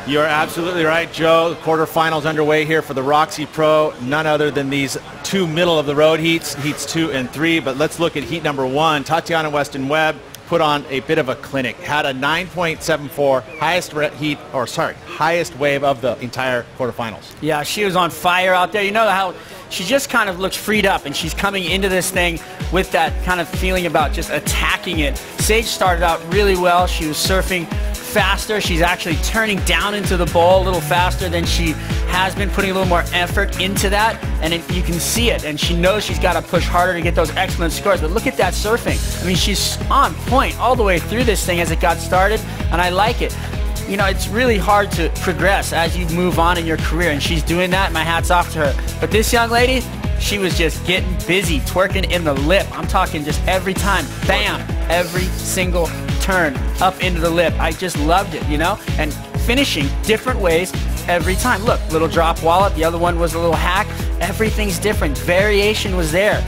You're absolutely right, Joe. Quarterfinals underway here for the Roxy Pro. None other than these two middle-of-the-road heats 2 and 3. But let's look at heat number 1. Tatiana Weston-Webb put on a bit of a clinic. Had a 9.74 highest wave of the entire quarterfinals. Yeah, she was on fire out there. You know how she just kind of looks freed up, and she's coming into this thing with that kind of feeling about just attacking it. Sage started out really well. She was surfing faster. She's actually turning down into the bowl a little faster than she has been, putting a little more effort into that, and you can see it, and she knows she's got to push harder to get those excellent scores. But look at that surfing. I mean, she's on point all the way through this thing as it got started, and I like it. You know, it's really hard to progress as you move on in your career, and she's doing that. My hat's off to her. But this young lady, she was just getting busy, twerking in the lip. I'm talking just every time, bam, every single turn up into the lip. I just loved it, you know, and finishing different ways every time. Look, little drop wallop, the other one was a little hack. Everything's different. Variation was there.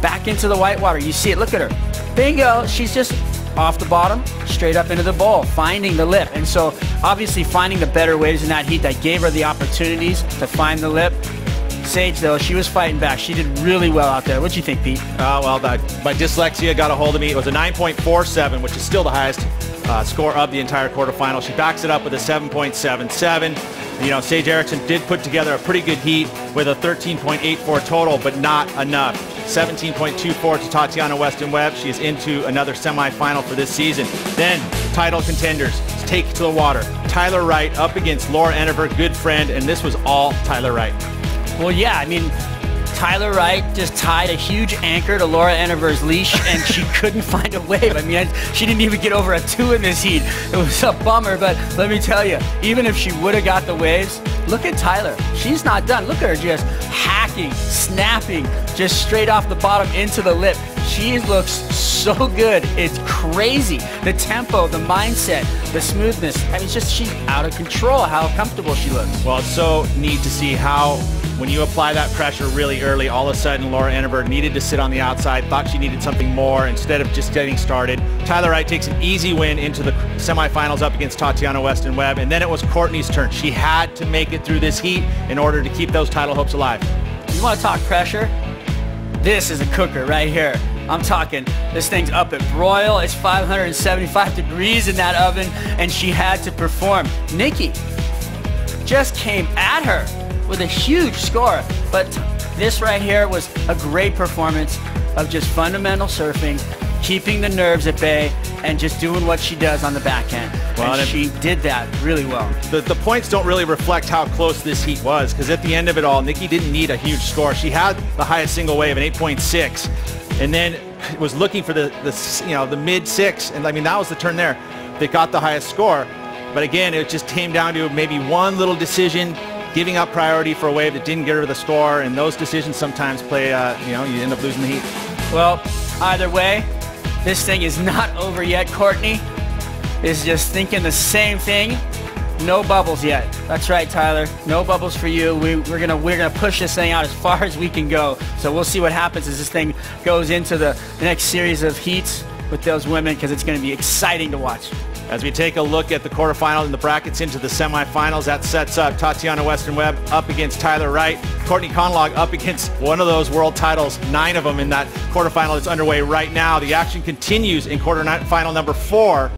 Back into the whitewater. You see it. Look at her. Bingo. She's just off the bottom, straight up into the bowl, finding the lip. And so obviously finding the better waves in that heat that gave her the opportunities to find the lip. Sage, though, she was fighting back. She did really well out there. What'd you think, Pete? Well, my dyslexia got a hold of me. It was a 9.47, which is still the highest score of the entire quarterfinal. She backs it up with a 7.77. You know, Sage Eriksson did put together a pretty good heat with a 13.84 total, but not enough. 17.24 to Tatiana Weston-Webb. She is into another semifinal for this season. Then, title contenders, take to the water. Tyler Wright up against Laura Enever, good friend, and this was all Tyler Wright. Well, yeah, I mean, Tyler Wright just tied a huge anchor to Laura Enever's leash, and she couldn't find a wave. I mean, she didn't even get over a 2 in this heat. It was a bummer, but let me tell you, even if she would have got the waves, look at Tyler. She's not done. Look at her just hacking, snapping, just straight off the bottom into the lip. She looks so good. It's crazy. The tempo, the mindset, the smoothness. I mean, it's just, she's out of control how comfortable she looks. Well, it's so neat to see how when you apply that pressure really early, all of a sudden Laura Enever needed to sit on the outside, thought she needed something more instead of just getting started. Tyler Wright takes an easy win into the semifinals up against Tatiana Weston-Webb, and then it was Courtney's turn. She had to make it through this heat in order to keep those title hopes alive. You want to talk pressure? This is a cooker right here. I'm talking, this thing's up at broil. It's 575 degrees in that oven, and she had to perform. Nikki just came at her with a huge score, but this right here was a great performance of just fundamental surfing, keeping the nerves at bay, and just doing what she does on the backhand. Well, and she did that really well. The points don't really reflect how close this heat was, because at the end of it all, Nikki didn't need a huge score. She had the highest single wave, an 8.6, and then was looking for the mid 6, and I mean, that was the turn there that got the highest score. But again, it just came down to maybe one little decision, giving up priority for a wave that didn't get her the score, and those decisions sometimes play, you end up losing the heat. Well, either way, this thing is not over yet. Courtney is just thinking the same thing. No bubbles yet. That's right, Tyler. No bubbles for you. We're gonna push this thing out as far as we can go. So we'll see what happens as this thing goes into the next series of heats with those women, because it's going to be exciting to watch. As we take a look at the quarterfinals and the brackets into the semifinals, that sets up Tatiana Weston-Webb up against Tyler Wright. Courtney Conlogue up against one of those world titles, 9 of them in that quarterfinal that's underway right now. The action continues in quarterfinal number 4.